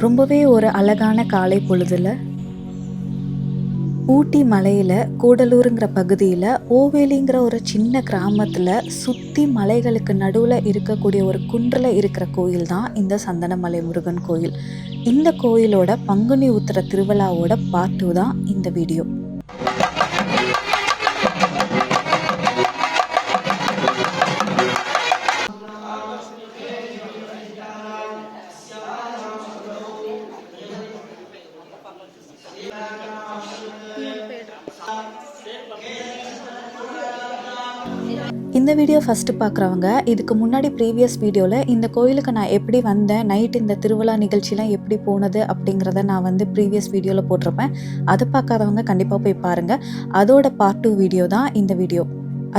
ரொம்பவே ஒரு அழகான காலை பொழுதுல ஊட்டி மலையில் கூடலூருங்கிற பகுதியில் ஓவேலிங்கிற ஒரு சின்ன கிராமத்தில் சுற்றி மலைகளுக்கு நடுவில் இருக்கக்கூடிய ஒரு குன்றில் இருக்கிற கோயில் தான் இந்த சந்தனமலை முருகன் கோயில். இந்த கோயிலோட பங்குனி உத்திர திருவிழாவோட பார்ட் 2 தான் இந்த வீடியோ. இந்த வீடியோ ஃபஸ்ட்டு பார்க்குறவங்க இதுக்கு முன்னாடி ப்ரீவியஸ் வீடியோவில் இந்த கோயிலுக்கு நான் எப்படி வந்தேன், நைட் இந்த திருவிழா நிகழ்ச்சிலாம் எப்படி போனது அப்படிங்கிறத நான் ப்ரீவியஸ் வீடியோவில் போட்டிருப்பேன். அதை பார்க்காதவங்க கண்டிப்பாக போய் பாருங்கள். அதோட பார்ட் 2 வீடியோ தான் இந்த வீடியோ.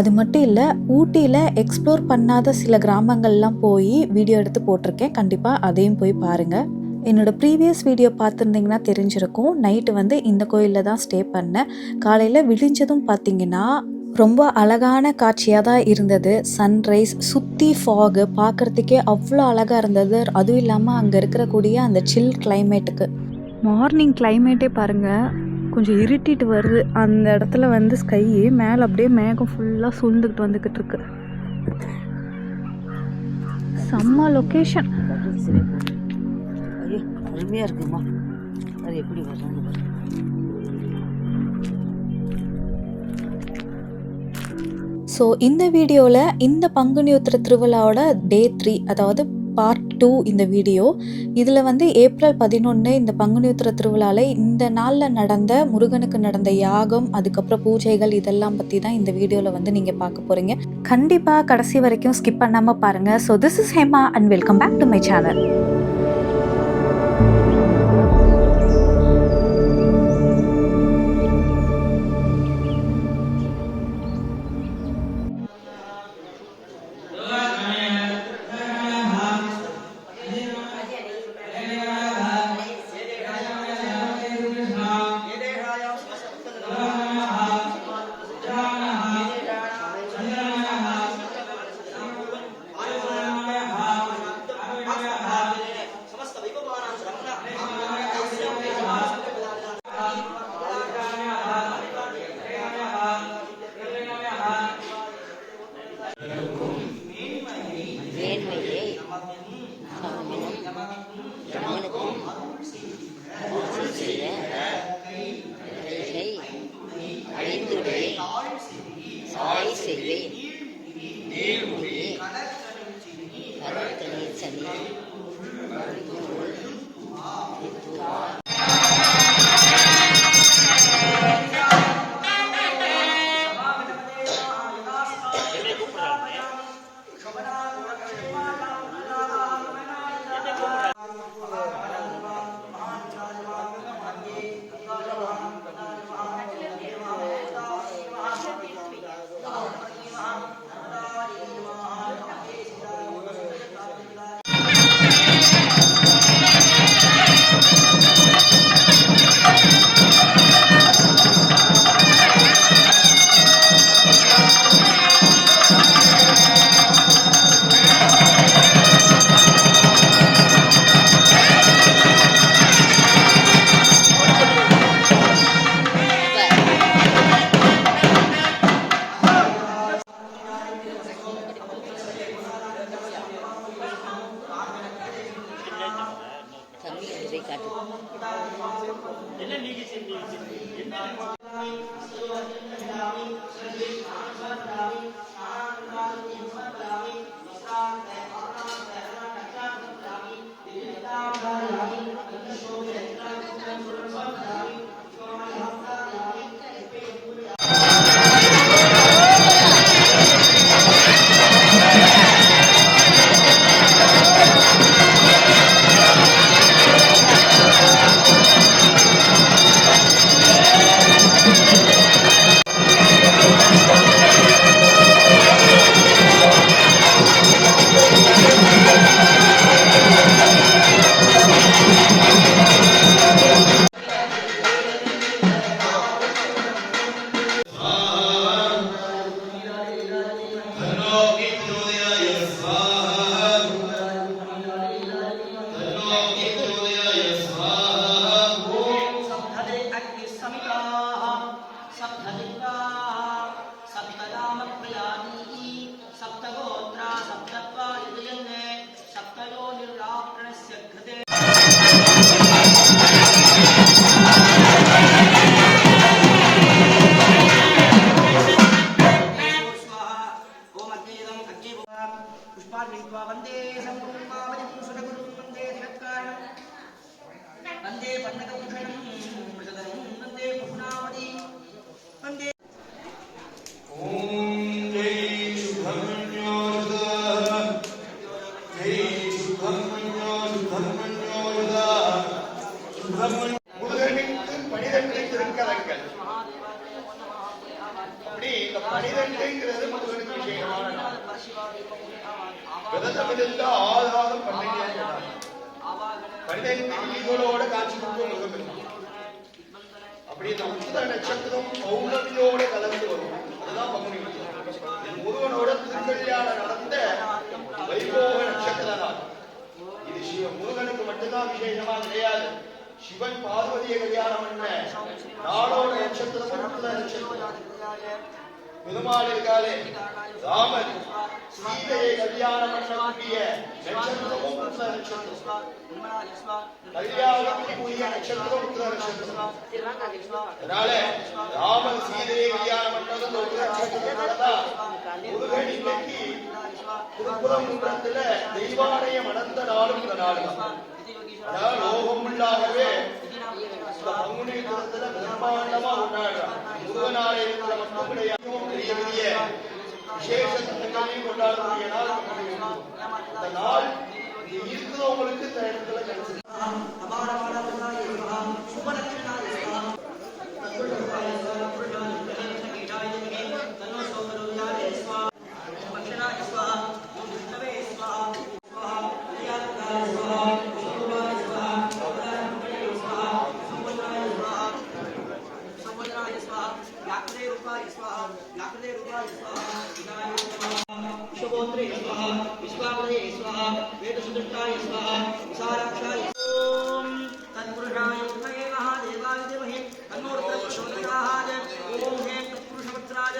அது மட்டும் இல்லை, ஊட்டியில் எக்ஸ்ப்ளோர் பண்ணாத சில கிராமங்கள்லாம் போய் வீடியோ எடுத்து போட்டிருக்கேன். கண்டிப்பாக அதையும் போய் பாருங்கள். என்னோடய ப்ரீவியஸ் வீடியோ பார்த்துருந்திங்கன்னா தெரிஞ்சிருக்கும். நைட்டு இந்த கோயிலில் தான் ஸ்டே பண்ணேன். காலையில் விடிஞ்சதும் பார்த்திங்கன்னா ரொம்ப அழகான காட்சியாக தான் இருந்தது. சன்ரைஸ், சுற்றி ஃபாகு பார்க்குறதுக்கே அவ்வளோ அழகாக இருந்தது. அதுவும் இல்லாமல் அங்கே இருக்கக்கூடிய அந்த சில் கிளைமேட்டுக்கு மார்னிங் கிளைமேட்டே பாருங்கள், கொஞ்சம் இருட்டிட்டு வருது. அந்த இடத்துல ஸ்கை மேலே அப்படியே மேகம் ஃபுல்லாக சூழ்ந்துக்கிட்டு வந்துக்கிட்டு இருக்கு. செம்ம லொக்கேஷன். அருமையாக இருக்குமா, அது எப்படி வர்றாங்க. ஸோ இந்த வீடியோவில் இந்த பங்குனி உத்திர திருவிழாவோட டே 3, அதாவது பார்ட் 2 இந்த வீடியோ. இதில் ஏப்ரல் 11 இந்த பங்குனி உத்திர திருவிழாவில் இந்த நாளில் நடந்த முருகனுக்கு நடந்த யாகம், அதுக்கப்புறம் பூஜைகள், இதெல்லாம் பற்றி தான் இந்த வீடியோவில் நீங்கள் பார்க்க போகிறீங்க. கண்டிப்பாக கடைசி வரைக்கும் ஸ்கிப் பண்ணாமல் பாருங்கள். So this is Hema and welcome back to my channel. वंदे पन्नकभूषणं मृगधरं वंदे पुष्णावती वंदे ओम जय सुब्रह्मण्यो जय सुब्रह्मण्यो सुब्रह्मण्य முருகனுக்கு 12 திருக்கரங்கள். அப்படி இந்த 12ங்கிறது முருகனுக்கு விசேஷமான நாள். விரதமிருந்த ஆதாரம் 12 12 காட்சி கொடுக்கும் முருகன். அப்படி இந்த உத்திர நட்சத்திரம் பௌர்ணமியோட கலந்து வரும். அதுதான் பங்குனி உத்திரம். முருகனோட திருக்கல்யாணம் நடந்த வைபோக நட்சத்திர நாள். இது முருகனுக்கு மட்டும்தான் விசேஷமா கிடையாது. சிவன் பார்வதியை கல்யாணம் பண்ண நாளோட நட்சத்திரம் உத்திர நட்சத்திரம். பெருமாள் இருக்காலே ராமன் சீதையை கல்யாணம் பண்ணக்கூடிய நட்சத்திரமும் உத்திர நட்சத்திரம். கல்யாணத்துக்குரிய நட்சத்திரம் உத்திர நட்சத்திரம். அதனால ராமன் சீதையை கல்யாணம் பண்ணது இந்த உத்திர நட்சத்திரத்தாலதான் முருகன் இன்னைக்கு திருப்புறங்குன்றத்துல தெய்வாலயம் நடந்த நாளும் இந்த நாள். அதாவது லோகம் உள்ளாகவே இந்த பங்குனி உத்திரத்துல பிரம்மாண்டமா கொண்டாடுறான். முருகனாலயத்துல மட்டும் கிடையாது, பெரிய பெரிய விசேஷ திட்டங்களையும் கொண்டாடக்கூடிய நாள் பங்குனி உத்திரம். இந்த நாள் இருக்கிறவங்களுக்கு இந்த இடத்துல கிடைச்சது. विश्वगोत्रे स्वाहा विश्वापदये स्वाहा वेदसुदृष्टाय स्वाहा विशालाक्षाय ओम तत्पुरुषाय विद्महे महादेवाय धीमहि तन्नो रुद्रः प्रचोदयात् ओम हे तत्पुरुषवक्त्राय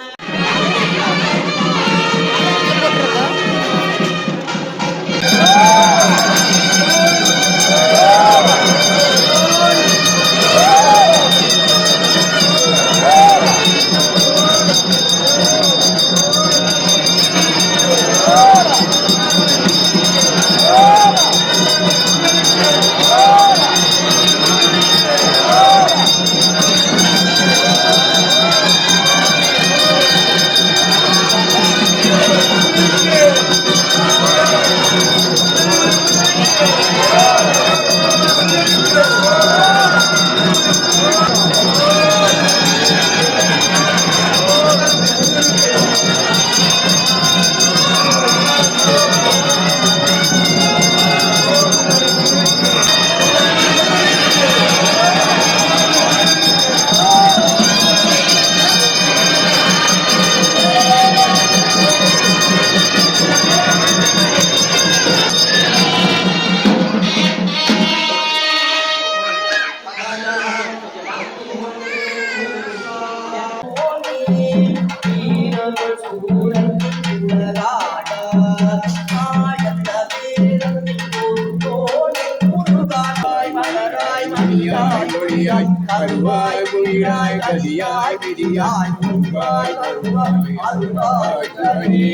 கருவாய் குளிராய் கதியாய் விதியாய் உருவாய் வருவாய் அருவாய் கருணே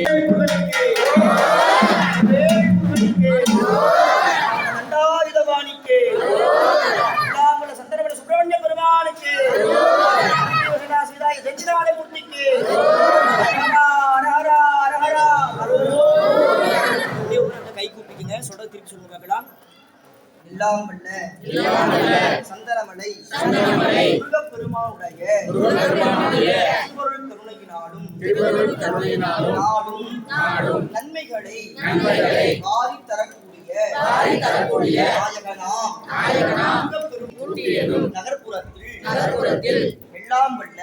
தண்டாயுதபாணிக்கே ராமல சந்தனவல சுப்பிரமணிய பெருமாளுக்கு சீதாய தட்சிணாமலை மூர்த்திக்கு கை கூப்பிக்குங்க சொல்றது திருப்பி சொல்லுங்க பார்க்கலாம். எல்லாம் வல்ல சந்தனமலை முருகப்பெருமானுடைய திருவருள் கருணையினாலும் நாடும் நன்மைகளை வாரி தரக்கூடிய நாயகனாம் நகர்ப்புறத்தில் எல்லாம் வல்ல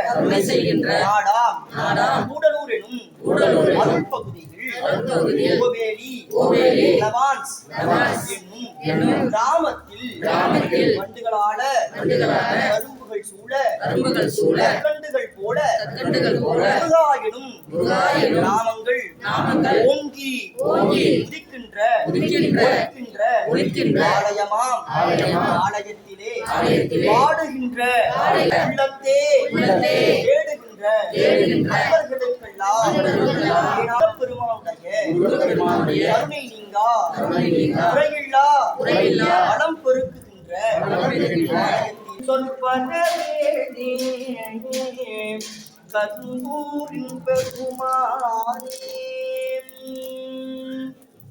கருணை செய்கின்ற நாடாம் கூடலூர் எனும் அருள் பகுதியில் கோவேலி லவான்ஸ் என்னும் கிராமத்தில் வண்டுகளால கரும்புகள் சூழ கண்டுகள் போல நாமங்கள் ஓங்கி உதிக்கின்ற ஆலயமாம் ஆலயத்திலே பாடுகின்ற உள்ளத்தே தேடுகின்ற அவர்களுக்கெல்லாம் பெருமானுடைய கருணை நீங்கா குறையில்லா வளம் பெருக்குகின்ற கந்தூரின் பெருமானே.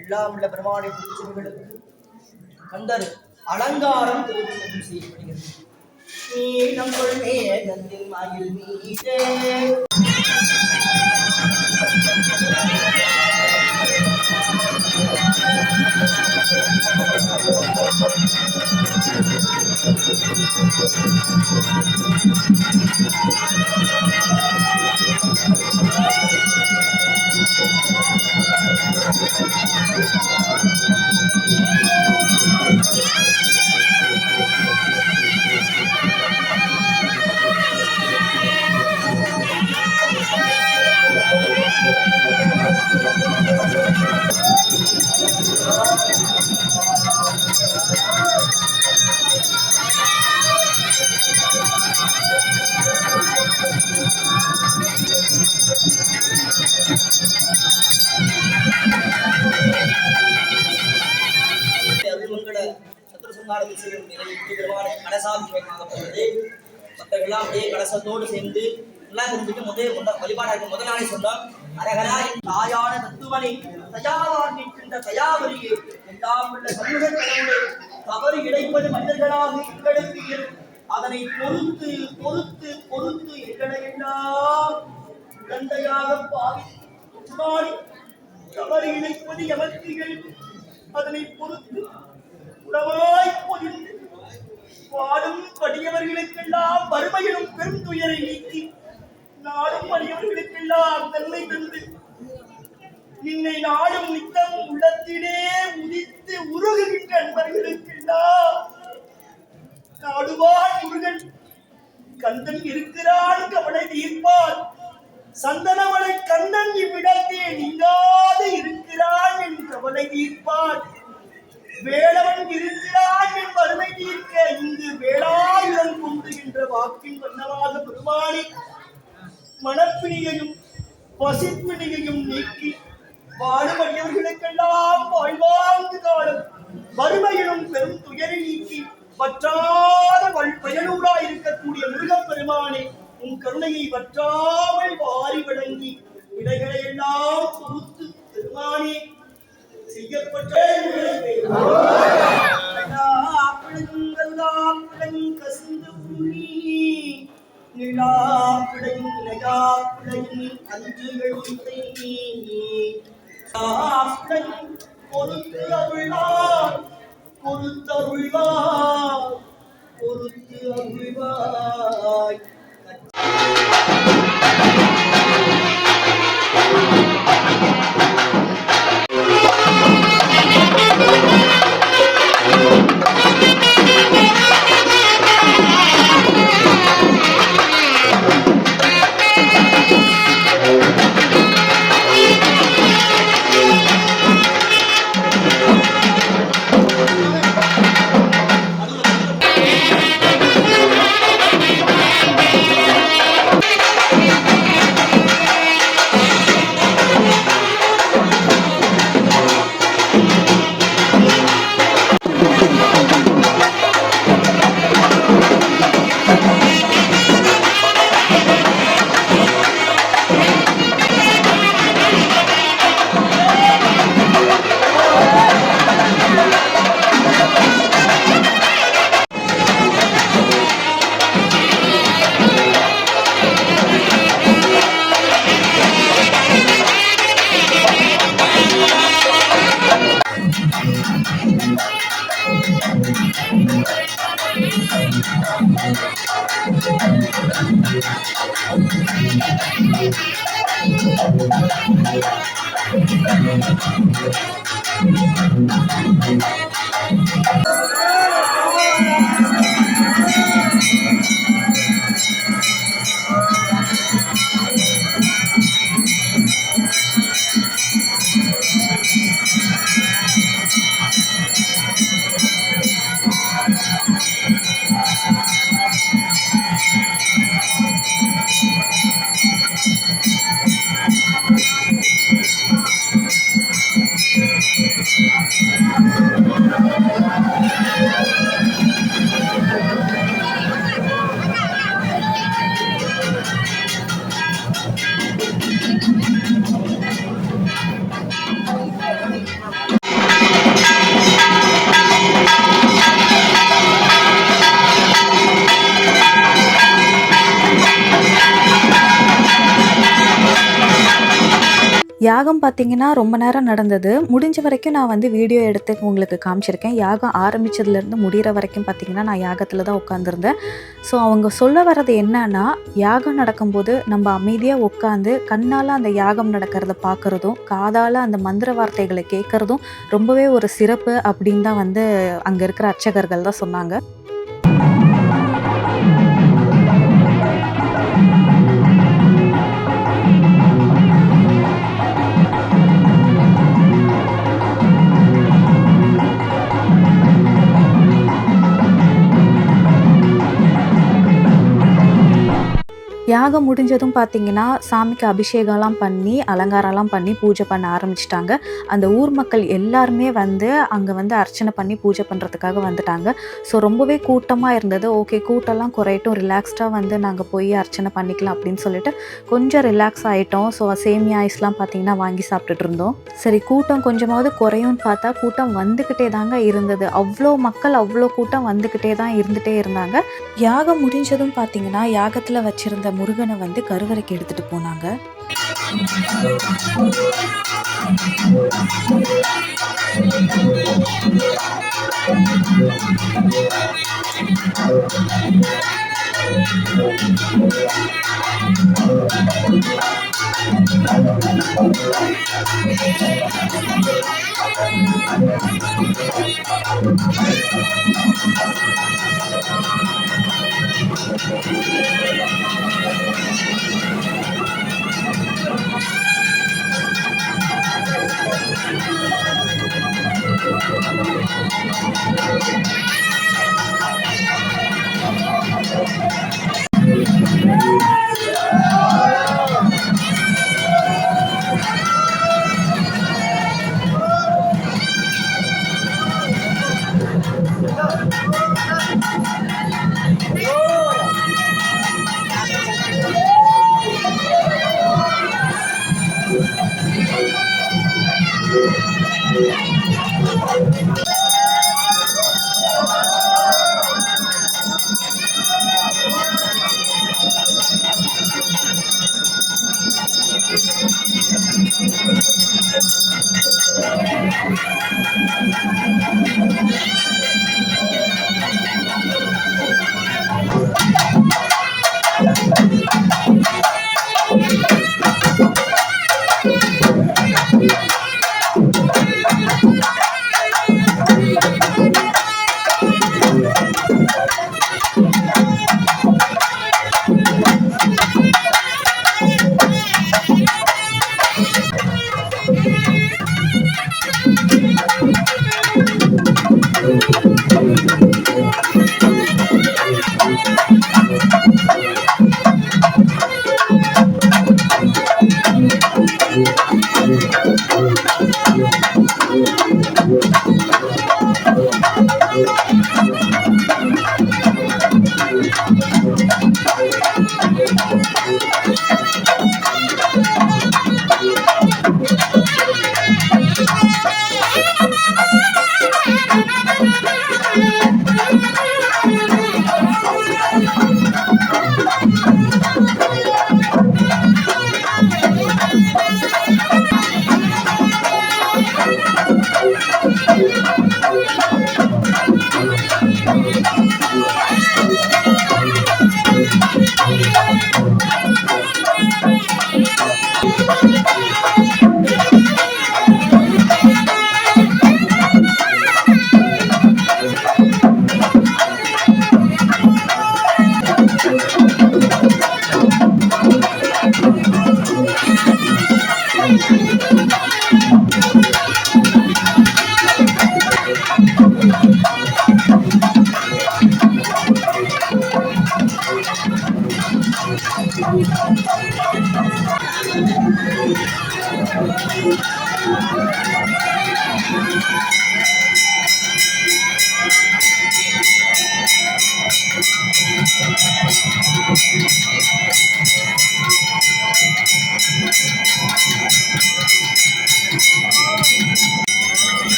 எல்லாம் உள்ள பெருமானை திருச்சிகளுக்கு கந்தர் அலங்காரம் திருவிழம் செய்யப்படுகிறது. நீலம் மேகத்தின் மயில் மீதே பக்தர்கள்லாம் அப்படியே கலசத்தோடு சேர்ந்து எல்லாம் தெரிஞ்சுட்டு வழிபாடாக முதல் நாளை சொன்னோம். அரகரா தாயான தத்துவனை தயாவான் நிற்கின்ற தயாவரியே எல்லாம் உள்ள சமூக கடவுளை தவறு இழைப்பது மனிதர்களாக எங்களுக்கு அதனை பொறுத்து பொறுத்து பொறுத்து எங்களை எல்லாம் குழந்தையாக பாவி தவறு இழைப்பது எமக்கு அதனை பொறுத்து உணவாய் பொழிந்து வாடும் படியவர்களுக்கெல்லாம் வறுமையிலும் பெரும் துயரை நீக்கி நாடும் படியவர்களுக்கெல்லாம் நன்மை தந்து நின்னை நாடும் நித்தம் உள்ளத்திலே உதித்து உருகுகின்ற அன்பர்களுக்கெல்லாம் நாடுவான் முருகன் கந்தன் இருக்கிறான் கவலை தீர்ப்பான் சந்தனமலை கண்ணன் இவ்விடத்தே நீங்காது இருக்கிறான் என் கவலை தீர்ப்பான் வேளவன் இருக்கிறான் என் வறுமை தீர்க்க இங்கு வேளாயுடன் கொண்டுகின்ற வாக்கின் வண்ணமாக பெருமானி மனப்பிணியையும் பசிப்பிணியையும் நீக்கி பாடுபடியவர்களுக்கெல்லாம் வாழ்வாங்கு காலம் வறுமையிலும் பெரும் துயரை நீக்கி வற்றாத பயனூராய் இருக்கக்கூடிய முருகப் பெருமானே உன் கருணையை வற்றாமல் வாரி வழங்கி விடைகளை எல்லாம் பொறுத்து பெருமானே செய்யப்பட்ட பொறுத்து அருள்வார் பொறுத்து அருள்வாய். யாகம் பார்த்தீங்கன்னா ரொம்ப நேரம் நடந்தது. முடிஞ்ச வரைக்கும் நான் வந்து வீடியோ எடுத்து உங்களுக்கு காமிச்சிருக்கேன். யாகம் ஆரம்பிச்சதுலேருந்து முடிகிற வரைக்கும் பார்த்தீங்கன்னா, நான் யாகத்தில தான் உட்காந்துருந்தேன். ஸோ அவங்க சொல்ல வர்றது என்னன்னா, யாகம் நடக்கும்போது நம்ம அமைதியா உட்காந்து கண்ணால அந்த யாகம் நடக்கிறத பார்க்குறதும், காதால அந்த மந்திர வார்த்தைகளை கேட்குறதும் ரொம்பவே ஒரு சிறப்பு அப்படின்னு தான் வந்து அங்க இருக்கிற அர்ச்சகர்கள் தான் சொன்னாங்க. யாகம் முடிஞ்சதும் பார்த்தீங்கன்னா, சாமிக்கு அபிஷேகம்லாம் பண்ணி, அலங்காரம்லாம் பண்ணி பூஜை பண்ண ஆரம்பிச்சுட்டாங்க. அந்த ஊர் மக்கள் எல்லாருமே வந்து அங்கே வந்து அர்ச்சனை பண்ணி பூஜை பண்ணுறதுக்காக வந்துட்டாங்க. ஸோ ரொம்பவே கூட்டமாக இருந்தது. ஓகே, கூட்டம்லாம் குறையட்டும், ரிலாக்ஸ்டாக வந்து நாங்கள் போய் அர்ச்சனை பண்ணிக்கலாம் அப்படின்னு சொல்லிட்டு கொஞ்சம் ரிலாக்ஸ் ஆகிட்டோம். ஸோ சேமியா ஐஸ்லாம் பார்த்தீங்கன்னா வாங்கி சாப்பிட்டுட்டு இருந்தோம். சரி, கூட்டம் கொஞ்சமாவது குறையும்னு பார்த்தா கூட்டம் வந்துக்கிட்டே தாங்க இருந்தது. அவ்வளோ மக்கள், அவ்வளோ கூட்டம் வந்துக்கிட்டே தான் இருந்துகிட்டே இருந்தாங்க. யாகம் முடிஞ்சதும் பார்த்தீங்கன்னா, யாகத்தில் வச்சுருந்த முருகனை வந்து கருவறைக்கு எடுத்துட்டு போனாங்க.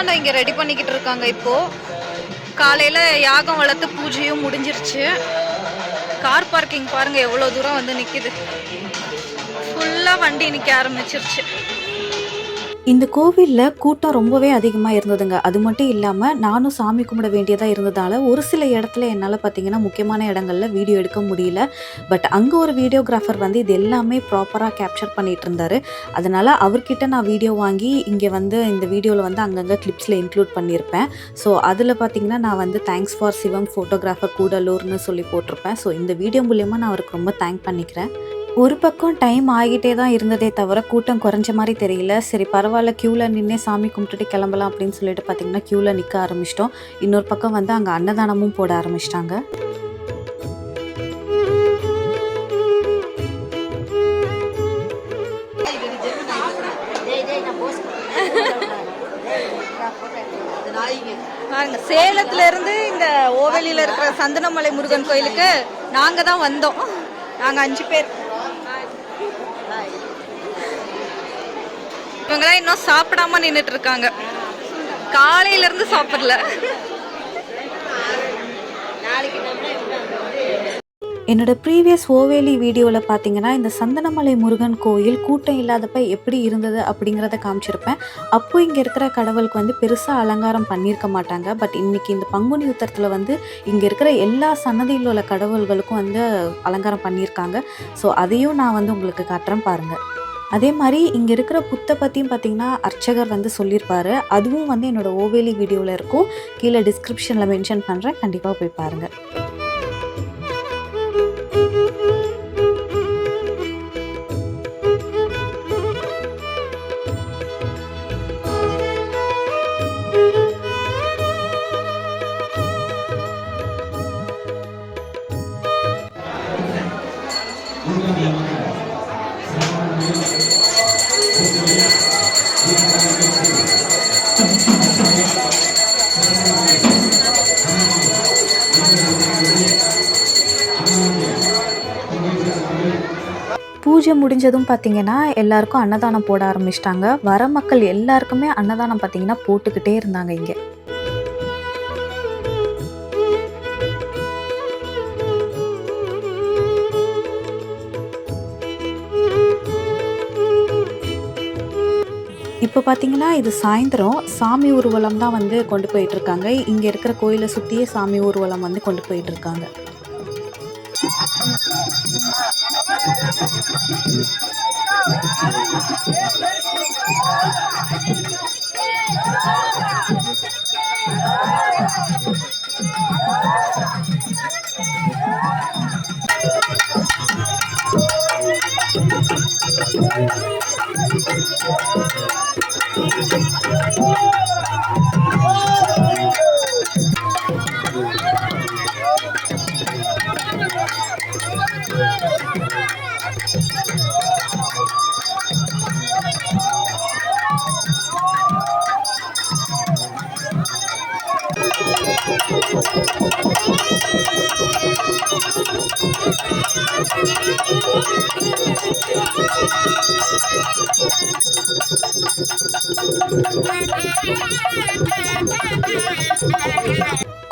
கூத்தாண்டம் இங்கே ரெடி பண்ணிக்கிட்டு இருக்காங்க. இப்போது காலையில் யாகம் வளர்த்து பூஜையும் முடிஞ்சிருச்சு. கார் பார்க்கிங் பாருங்கள் எவ்வளோ தூரம் வந்து நிற்கிது. ஃபுல்லாக வண்டி நிற்க ஆரம்பிச்சிருச்சு. இந்த கோவிலில் கூட்டம் ரொம்பவே அதிகமாக இருந்ததுங்க. அது மட்டும் இல்லாமல் நானும் சாமி கும்பிட வேண்டியதாக இருந்ததால் ஒரு சில இடத்துல என்னால் பார்த்திங்கன்னா முக்கியமான இடங்களில் வீடியோ எடுக்க முடியல. பட் அங்கே ஒரு வீடியோகிராஃபர் வந்து இது எல்லாமே ப்ராப்பராக கேப்சர் பண்ணிகிட்டு இருந்தார். அதனால் அவர்கிட்ட நான் வீடியோ வாங்கி இங்கே வந்து இந்த வீடியோவில் வந்து அங்கங்கே கிளிப்ஸில் இன்க்ளூட் பண்ணியிருப்பேன். ஸோ அதில் பார்த்திங்கன்னா நான் வந்து தேங்க்ஸ் ஃபார் சிவம் ஃபோட்டோகிராஃபர் கூடலூர்னு சொல்லி போட்டிருப்பேன். ஸோ இந்த வீடியோ மூலயமா நான் அவருக்கு ரொம்ப தேங்க் பண்ணிக்கிறேன். ஒரு பக்கம் டைம் ஆகிட்டே தான் இருந்ததே தவிர கூட்டம் குறைஞ்ச மாதிரி தெரியல. சரி பரவாயில்ல, க்யூவில் நின்று சாமி கும்பிட்டுட்டு கிளம்பலாம் அப்படின்னு சொல்லிட்டு பார்த்திங்கன்னா க்யூவில் நிற்க ஆரம்பிச்சிட்டோம். இன்னொரு பக்கம் வந்து அங்கே அன்னதானமும் போட ஆரம்பிச்சிட்டாங்க. பாருங்க, சேலத்துல இருந்து இந்த ஓவெளியில இருக்கிற சந்தனமலை முருகன் கோயிலுக்கு நாங்கள் தான் வந்தோம். நாங்கள் 5 பேர். இவங்களாம் இன்னும் சாப்பிடாம நின்றுட்டு இருக்காங்க. காலையில இருந்து சாப்பிடல. என்னோட ப்ரீவியஸ் ஓவேலி வீடியோவில் பார்த்தீங்கன்னா இந்த சந்தனமலை முருகன் கோயில் கூட்டம் இல்லாதப்ப எப்படி இருந்தது அப்படிங்கிறத காமிச்சிருப்பேன். அப்போ இங்கே இருக்கிற கடவுளுக்கு வந்து பெருசாக அலங்காரம் பண்ணியிருக்க மாட்டாங்க. பட் இன்றைக்கி இந்த பங்குனி உத்தரத்தில் வந்து இங்கே இருக்கிற எல்லா சன்னதியில் உள்ள கடவுள்களுக்கும் வந்து அலங்காரம் பண்ணியிருக்காங்க. ஸோ அதையும் நான் வந்து உங்களுக்கு காட்டுறேன் பாருங்கள். அதே மாதிரி இங்கே இருக்கிற புத்தை பற்றியும் பார்த்திங்கன்னா அர்ச்சகர் வந்து சொல்லியிருப்பார். அதுவும் வந்து என்னோடய ஓவேலி வீடியோவில் இருக்கும். கீழே டிஸ்கிரிப்ஷனில் மென்ஷன் பண்ணுறேன், கண்டிப்பாக போய் பாருங்கள். பூஜை முடிஞ்சதும் பார்த்திங்கன்னா எல்லாருக்கும் அன்னதானம் போட ஆரம்பிச்சிட்டாங்க. வர மக்கள் எல்லாருக்குமே அன்னதானம் பார்த்திங்கன்னா போட்டுக்கிட்டே இருந்தாங்க இங்கே. இப்போ பார்த்திங்கன்னா இது சாயந்தரம் சாமி ஊர்வலம் தான் வந்து கொண்டு போயிட்டுருக்காங்க. இங்கே இருக்கிற கோயிலை சுற்றியே சாமி ஊர்வலம் வந்து கொண்டு போயிட்டுருக்காங்க.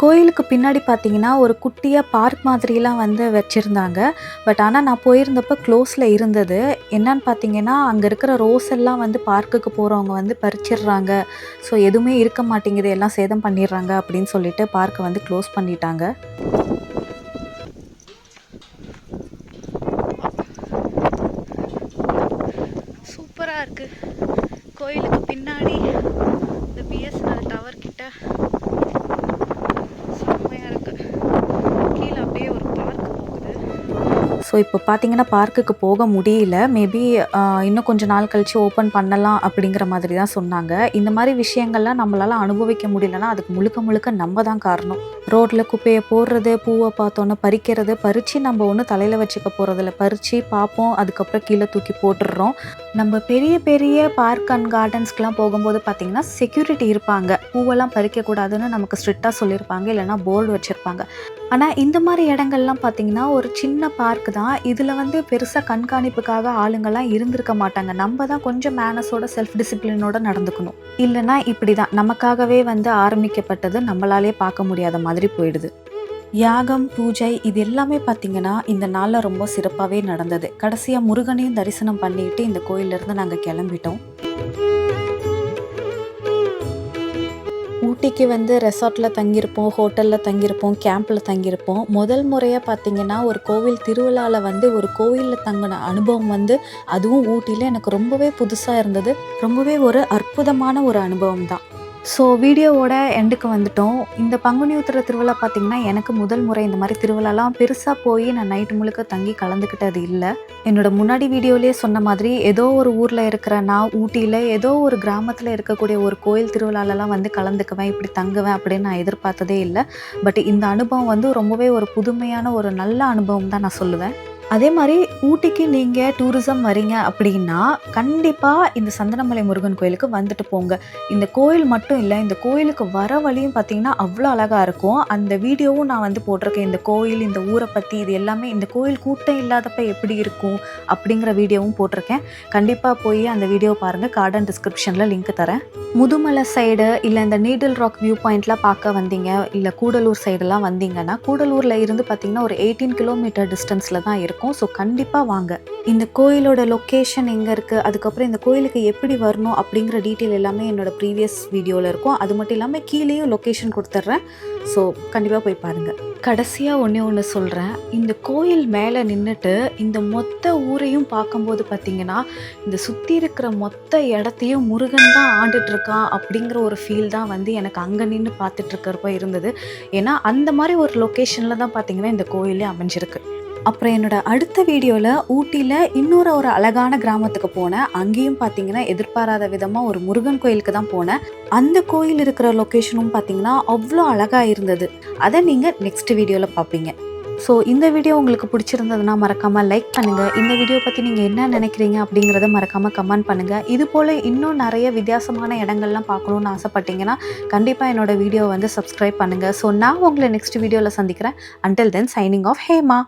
கோயிலுக்கு பின்னாடி பார்த்தீங்கன்னா ஒரு குட்டியாக பார்க் மாதிரிலாம் வந்து வச்சுருந்தாங்க. பட் ஆனால் நான் போயிருந்தப்போ க்ளோஸில் இருந்தது. என்னன்னு பார்த்தீங்கன்னா அங்கே இருக்கிற ரோஸ் எல்லாம் வந்து பார்க்குக்கு போகிறவங்க வந்து பறிச்சிடுறாங்க. ஸோ எதுவுமே இருக்க மாட்டேங்குது, எல்லாம் சேதம் பண்ணிடுறாங்க அப்படின்னு சொல்லிட்டு பார்க்கை வந்து க்ளோஸ் பண்ணிட்டாங்க. சூப்பராக இருக்குது. கோயிலுக்கு பின்னாடி இந்த பிஎஸ்என்எல் டவர் கிட்ட செம்மையாக இருக்குது. கீழே அப்படியே ஒரு பார்க் போகுது. ஸோ இப்போ பார்த்தீங்கன்னா பார்க்குக்கு போக முடியல. மேபி இன்னும் கொஞ்சம் நாள் கழித்து ஓப்பன் பண்ணலாம் அப்படிங்கிற மாதிரி தான் சொன்னாங்க. இந்த மாதிரி விஷயங்கள்லாம் நம்மளால் அனுபவிக்க முடியலன்னா அதுக்கு முழுக்க முழுக்க நம்ம தான் காரணம். ரோட்டில் குப்பையை போடுறது, பூவை பார்த்தோன்னே பறிக்கிறது, பறித்து நம்ம ஒன்றும் தலையில் வச்சுக்க போகிறதில்ல, பறித்து பார்ப்போம், அதுக்கப்புறம் கீழே தூக்கி போட்டுடுறோம். நம்ம பெரிய பெரிய பார்க் அண்ட் கார்டன்ஸ்க்கெலாம் போகும்போது பார்த்திங்கன்னா செக்யூரிட்டி இருப்பாங்க. பூவெல்லாம் பறிக்கக்கூடாதுன்னு நமக்கு ஸ்ட்ரிக்டாக சொல்லியிருப்பாங்க, இல்லைனா போர்டு வச்சுருப்பாங்க. ஆனால் இந்த மாதிரி இடங்கள்லாம் பார்த்திங்கன்னா ஒரு சின்ன பார்க் தான். இதில் வந்து பெருசாக கண்காணிப்புக்காக ஆளுங்கள்லாம் இருந்திருக்க மாட்டாங்க. நம்ம தான் கொஞ்சம் மேனஸோட செல்ஃப் டிசிப்ளினோட நடந்துக்கணும். இல்லைன்னா இப்படி தான் நமக்காகவே வந்து ஆரம்பிக்கப்பட்டது நம்மளாலே பார்க்க முடியாத மாதிரி போயிடுது. யாகம், பூஜை இது எல்லாமே பார்த்திங்கன்னா இந்த நாளில் ரொம்ப சிறப்பாகவே நடந்தது. கடைசியாக முருகனையும் தரிசனம் பண்ணிட்டு இந்த கோயிலேருந்து நாங்கள் கிளம்பிட்டோம். ஊட்டிக்கு வந்து ரெசார்ட்டில் தங்கியிருப்போம், ஹோட்டலில் தங்கியிருப்போம், கேம்பில் தங்கியிருப்போம். முதல் முறையாக பார்த்திங்கன்னா ஒரு கோவில் திருவிழாவில் வந்து ஒரு கோவிலில் தங்கின அனுபவம் வந்து அதுவும் ஊட்டியில் எனக்கு ரொம்பவே புதுசாக இருந்தது. ரொம்பவே ஒரு அற்புதமான ஒரு அனுபவம் தான். ஸோ வீடியோவோட எண்டுக்கு வந்துட்டோம். இந்த பங்குனி உத்திர திருவிழா பார்த்திங்கன்னா எனக்கு முதல் முறை. இந்த மாதிரி திருவிழாலாம் பெருசாக போய் நான் நைட்டு முழுக்க தங்கி கலந்துக்கிட்டது இல்லை. என்னோட முன்னாடி வீடியோலேயே சொன்ன மாதிரி ஏதோ ஒரு ஊரில் இருக்கிற நான் ஊட்டியில் ஏதோ ஒரு கிராமத்தில் இருக்கக்கூடிய ஒரு கோயில் திருவிழாலலாம் வந்து கலந்துக்குவேன், இப்படி தங்குவேன் அப்படின்னு நான் எதிர்பார்த்ததே இல்லை. பட் இந்த அனுபவம் வந்து ரொம்பவே ஒரு புதுமையான ஒரு நல்ல அனுபவம் தான் நான் சொல்லுவேன். அதே மாதிரி ஊட்டிக்கு நீங்கள் டூரிசம் வரீங்க அப்படின்னா கண்டிப்பாக இந்த சந்தனமலை முருகன் கோயிலுக்கு வந்துட்டு போங்க. இந்த கோயில் மட்டும் இல்லை, இந்த கோயிலுக்கு வர வழியும் பார்த்திங்கன்னா அவ்வளோ அழகாக இருக்கும். அந்த வீடியோவும் நான் வந்து போட்டிருக்கேன். இந்த கோயில், இந்த ஊரை பற்றி இது எல்லாமே, இந்த கோயில் கூட்டம் இல்லாதப்ப எப்படி இருக்கும் அப்படிங்கிற வீடியோவும் போட்டிருக்கேன். கண்டிப்பாக போய் அந்த வீடியோ பாருங்கள். கார்டன் டிஸ்கிரிப்ஷனில் லிங்க் தரேன். முதுமலை சைடு இல்லை இந்த நீடில் ராக் வியூ பாயிண்ட்லாம் பார்க்க வந்தீங்க, இல்லை கூடலூர் சைடெல்லாம் வந்தீங்கன்னா கூடலூரில் இருந்து பார்த்திங்கன்னா ஒரு 18 கிலோமீட்டர் டிஸ்டன்ஸில் தான் இருக்கும். ஸோ கண்டிப்பாக வாங்க. இந்த கோயிலோட லொக்கேஷன் எங்கே இருக்குது, அதுக்கப்புறம் இந்த கோயிலுக்கு எப்படி வரணும் அப்படிங்கிற டீட்டெயில் எல்லாமே என்னோடய ப்ரீவியஸ் வீடியோவில் இருக்கும். அது மட்டும் இல்லாமல் கீழேயும் லொக்கேஷன் கொடுத்துட்றேன். ஸோ கண்டிப்பாக போய் பாருங்கள். கடைசியாக ஒன்று சொல்கிறேன். இந்த கோயில் மேலே நின்றுட்டு இந்த மொத்த ஊரையும் பார்க்கும்போது பார்த்திங்கன்னா இந்த சுற்றி இருக்கிற மொத்த இடத்தையும் முருகன் தான் ஆண்டுட்ருக்கான் அப்படிங்கிற ஒரு ஃபீல் தான் வந்து எனக்கு அங்கே நின்று பார்த்துட்ருக்கிறப்ப இருந்தது. ஏன்னா அந்த மாதிரி ஒரு லொக்கேஷனில் தான் பார்த்திங்கன்னா இந்த கோயிலே அமைஞ்சிருக்கு. அப்புறம் என்னோடய அடுத்த வீடியோவில் ஊட்டியில் இன்னொரு ஒரு அழகான கிராமத்துக்கு போனேன். அங்கேயும் பார்த்தீங்கன்னா எதிர்பாராத விதமாக ஒரு முருகன் கோயிலுக்கு தான் போனேன். அந்த கோயில் இருக்கிற லொக்கேஷனும் பார்த்தீங்கன்னா அவ்வளோ அழகாக இருந்தது. அதை நீங்கள் நெக்ஸ்ட் வீடியோவில் பார்ப்பீங்க. ஸோ இந்த வீடியோ உங்களுக்கு பிடிச்சிருந்ததுன்னா மறக்காமல் லைக் பண்ணுங்கள். இந்த வீடியோ பற்றி நீங்கள் என்ன நினைக்கிறீங்க அப்படிங்கிறத மறக்காமல் கமெண்ட் பண்ணுங்கள். இது போல் இன்னும் நிறைய வித்தியாசமான இடங்கள்லாம் பார்க்கணுன்னு ஆசைப்பட்டீங்கன்னா கண்டிப்பாக என்னோடய வீடியோ வந்து சப்ஸ்கிரைப் பண்ணுங்கள். ஸோ நான் உங்களை நெக்ஸ்ட் வீடியோவில் சந்திக்கிறேன். Until then signing off Hema.